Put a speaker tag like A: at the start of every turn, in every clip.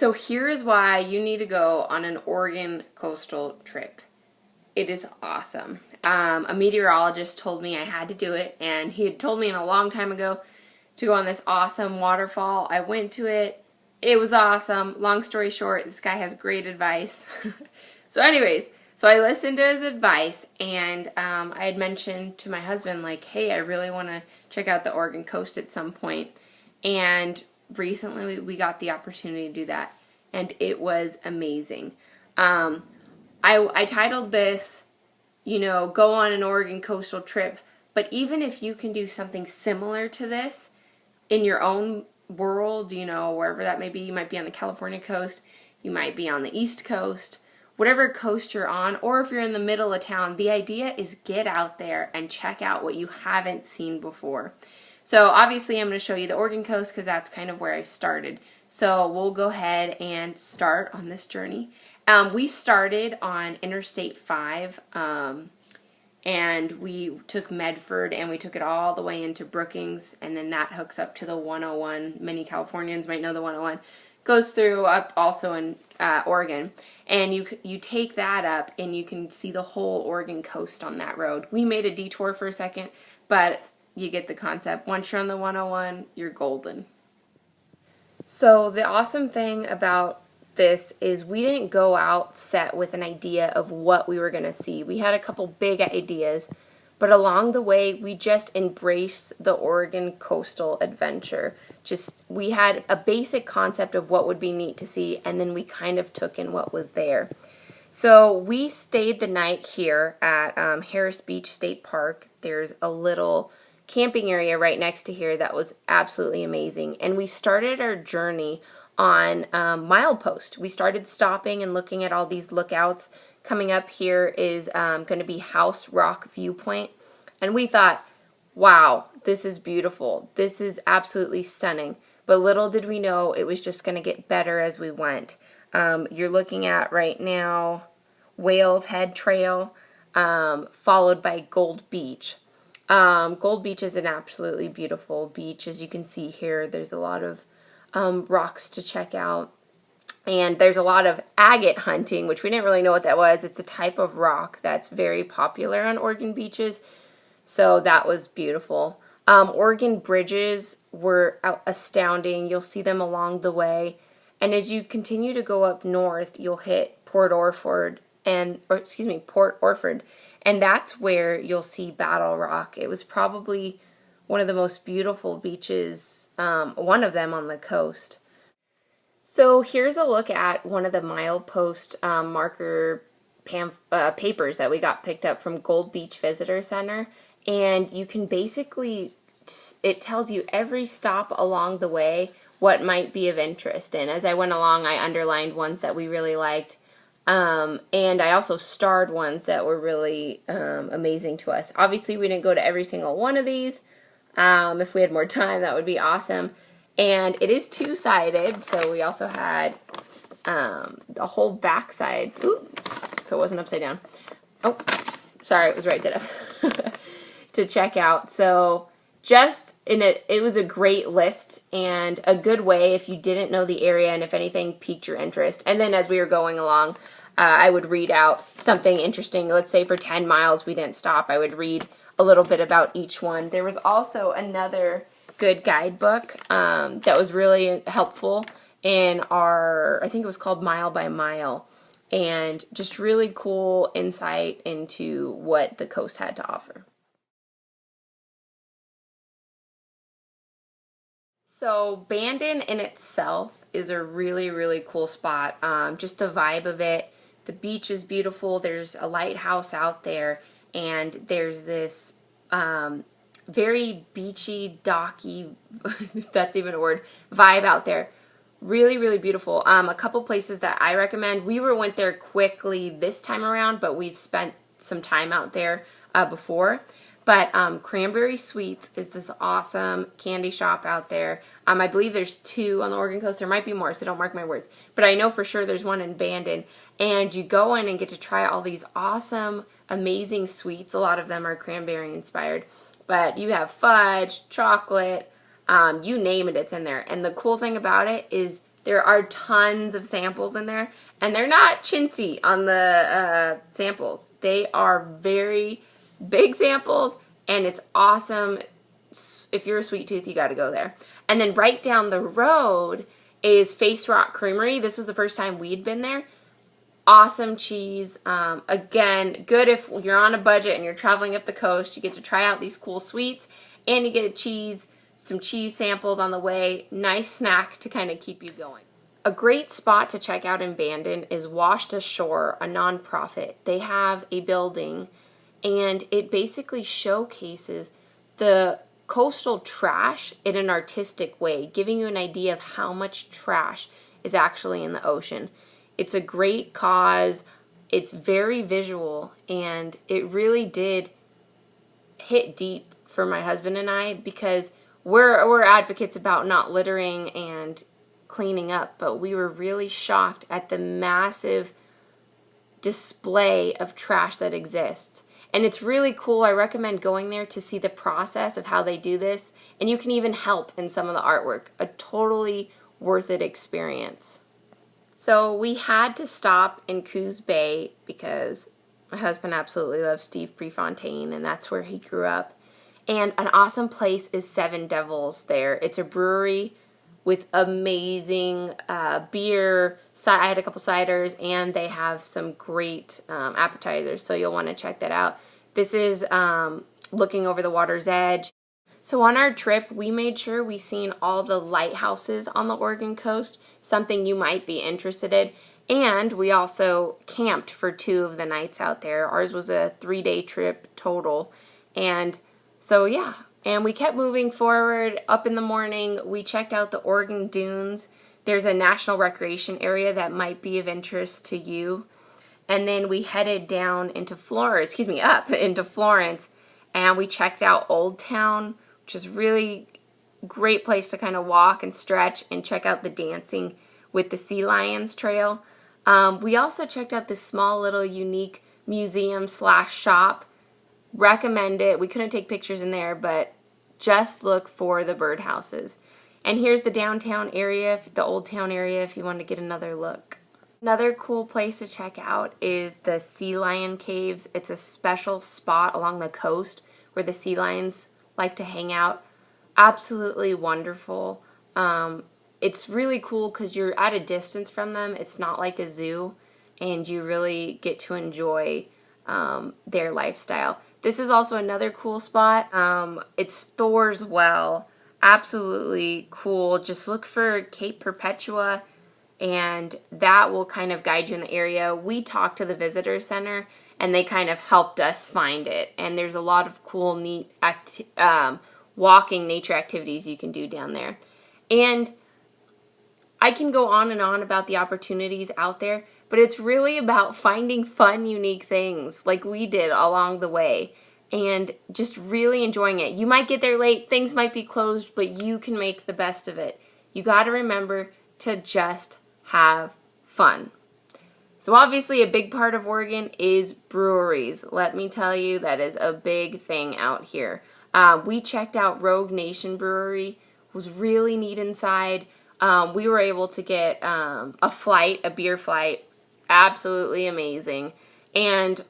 A: So here is why you need to go on an Oregon coastal trip. It is awesome. A meteorologist told me I had to do it, and he had told me a long time ago to go on this awesome waterfall. I went to it. It was awesome. Long story short, this guy has great advice. So anyways, so I listened to his advice, and I had mentioned to my husband, like, hey, I really want to check out the Oregon coast at some point. And recently we got the opportunity to do that, and it was amazing. I titled this, go on an Oregon coastal trip, but even if you can do something similar to this in your own world, wherever that may be, you might be on the California coast, you might be on the East Coast, whatever coast you're on, or if you're in the middle of town, the idea is get out there and check out what you haven't seen before. So obviously I'm going to show you the Oregon coast because that's kind of where I started. So we'll go ahead and start on this journey. We started on Interstate 5, and we took Medford and we took it all the way into Brookings, and then that hooks up to the 101. Many Californians might know the 101. Goes through up also in Oregon, and you take that up and you can see the whole Oregon coast on that road. We made a detour for a second, but you get the concept. Once you're on the 101, you're golden. So the awesome thing about this is we didn't go out set with an idea of what we were going to see. We had a couple big ideas, but along the way we just embraced the Oregon coastal adventure. We had a basic concept of what would be neat to see, and then we kind of took in what was there. So we stayed the night here at Harris Beach State Park. There's a little camping area right next to here that was absolutely amazing, and we started our journey on Milepost. We started stopping and looking at all these lookouts. Coming up here is going to be House Rock Viewpoint, and we thought, wow, this is beautiful. This is absolutely stunning. But little did we know it was just going to get better as we went. You're looking at right now Whales Head Trail, followed by Gold Beach. Gold Beach is an absolutely beautiful beach. As you can see here, there's a lot of rocks to check out. And there's a lot of agate hunting, which we didn't really know what that was. It's a type of rock that's very popular on Oregon beaches. So that was beautiful. Oregon bridges were astounding. You'll see them along the way. And as you continue to go up north, you'll hit Port Orford, and that's where you'll see Battle Rock. It was probably one of the most beautiful beaches, one of them on the coast. So here's a look at one of the milepost marker papers that we got picked up from Gold Beach Visitor Center. And you can basically, it tells you every stop along the way what might be of interest. And as I went along, I underlined ones that we really liked. And I also starred ones that were really amazing to us. Obviously, we didn't go to every single one of these. If we had more time, that would be awesome. And it is two-sided, so we also had the whole back side. Ooh, if it wasn't upside down. Oh, sorry, it was right side up. To check out. So it was a great list and a good way if you didn't know the area and if anything piqued your interest. And then as we were going along, I would read out something interesting. Let's say for 10 miles we didn't stop. I would read a little bit about each one. There was also another good guidebook that was really helpful in I think it was called Mile by Mile, and just really cool insight into what the coast had to offer. So Bandon in itself is a really, really cool spot. Just the vibe of it. The beach is beautiful. There's a lighthouse out there, and there's this very beachy, docky, if that's even a word, vibe out there. Really, really beautiful. A couple places that I recommend. We went there quickly this time around, but we've spent some time out there before. But Cranberry Sweets is this awesome candy shop out there. I believe there's 2 on the Oregon coast. There might be more, so don't mark my words. But I know for sure there's one in Bandon. And you go in and get to try all these awesome, amazing sweets. A lot of them are cranberry inspired. But you have fudge, chocolate, you name it, it's in there. And the cool thing about it is There are tons of samples in there, and they're not chintzy on the samples. They are very big samples, and it's awesome. If you're a sweet tooth, you got to go there. And then right down the road is Face Rock Creamery. This was the first time we'd been there. Awesome cheese. Again, good if you're on a budget and you're traveling up the coast. You get to try out these cool sweets, and you get some cheese samples on the way. Nice snack to kind of keep you going. A great spot to check out in Bandon is Washed Ashore, a nonprofit. They have a building, and it basically showcases the coastal trash in an artistic way, giving you an idea of how much trash is actually in the ocean. It's a great cause. It's very visual, and it really did hit deep for my husband and I, because we're advocates about not littering and cleaning up, but we were really shocked at the massive display of trash that exists. And it's really cool. I recommend going there to see the process of how they do this, and you can even help in some of the artwork. A totally worth it experience. So we had to stop in Coos Bay because my husband absolutely loves Steve Prefontaine, and that's where he grew up. And an awesome place is Seven Devils there. It's a brewery with amazing beer. I had a couple ciders, and they have some great appetizers, so you'll want to check that out. This is looking over the water's edge. So on our trip, we made sure we seen all the lighthouses on the Oregon coast, something you might be interested in. And we also camped for 2 of the nights out there. Ours was a 3-day trip total. And so, yeah. And we kept moving forward. Up in the morning, we checked out the Oregon Dunes. There's a national recreation area that might be of interest to you. And then we headed down into up into Florence. And we checked out Old Town, which is really great place to kind of walk and stretch and check out the Dancing with the Sea Lions trail. We also checked out this small little unique museum/shop. Recommend it. We couldn't take pictures in there, but just look for the birdhouses. And here's the downtown area, the Old Town area, if you want to get another look. Another cool place to check out is the Sea Lion Caves. It's a special spot along the coast where the sea lions like to hang out. Absolutely wonderful. It's really cool because you're at a distance from them. It's not like a zoo, and you really get to enjoy their lifestyle. This is also another cool spot. It's Thor's Well. Absolutely cool. Just look for Cape Perpetua, and that will kind of guide you in the area. We talked to the visitor center, and they kind of helped us find it. And there's a lot of cool, neat walking nature activities you can do down there. And I can go on and on about the opportunities out there, but it's really about finding fun, unique things like we did along the way and just really enjoying it. You might get there late, things might be closed, but you can make the best of it. You got to remember to just have fun. So obviously a big part of Oregon is breweries. Let me tell you, that is a big thing out here. We checked out Rogue Nation Brewery. It was really neat inside. We were able to get a beer flight. Absolutely amazing. And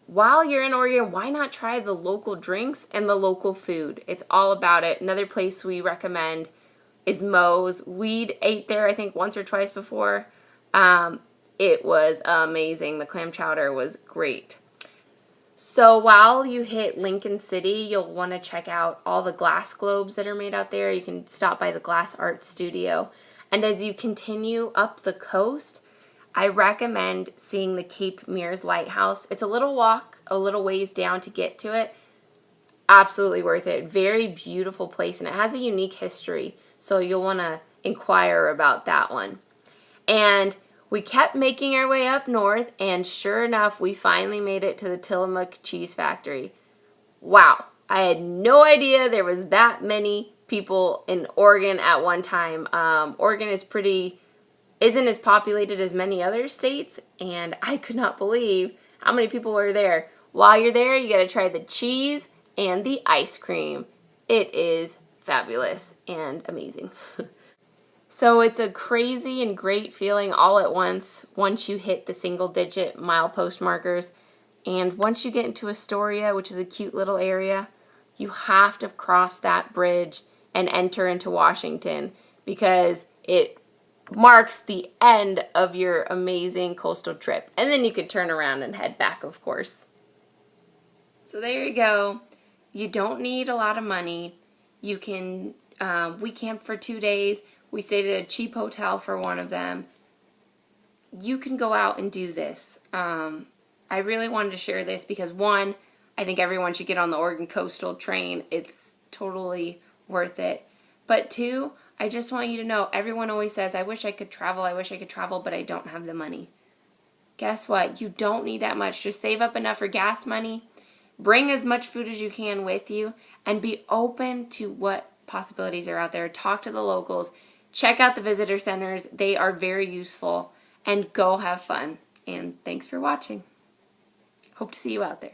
A: while you're in Oregon, why not try the local drinks and the local food? It's all about it. Another place we recommend is Moe's. We ate there, I think, once or twice before. It was amazing. The clam chowder was great. So while you hit Lincoln City, you'll want to check out all the glass globes that are made out there. You can stop by the Glass Art Studio. And as you continue up the coast, I recommend seeing the Cape Meares Lighthouse. It's a little walk, a little ways down to get to it. Absolutely worth it. Very beautiful place, and it has a unique history, so you'll want to inquire about that one. And we kept making our way up north, and sure enough, we finally made it to the Tillamook Cheese Factory. Wow, I had no idea there was that many people in Oregon at one time. Oregon isn't as populated as many other states, and I could not believe how many people were there. While you're there, you got to try the cheese and the ice cream. It is fabulous and amazing. So it's a crazy and great feeling all at once you hit the single-digit milepost markers. And once you get into Astoria, which is a cute little area, you have to cross that bridge and enter into Washington because it marks the end of your amazing coastal trip. And then you could turn around and head back, of course. So there you go. You don't need a lot of money. You can, we camped for 2 days. We stayed at a cheap hotel for one of them. You can go out and do this. I really wanted to share this because, one, I think everyone should get on the Oregon Coastal train. It's totally worth it. But two, I just want you to know, everyone always says, I wish I could travel, but I don't have the money. Guess what? You don't need that much. Just save up enough for gas money, bring as much food as you can with you, and be open to what possibilities are out there. Talk to the locals. Check out the visitor centers. They are very useful. And go have fun. And thanks for watching. Hope to see you out there.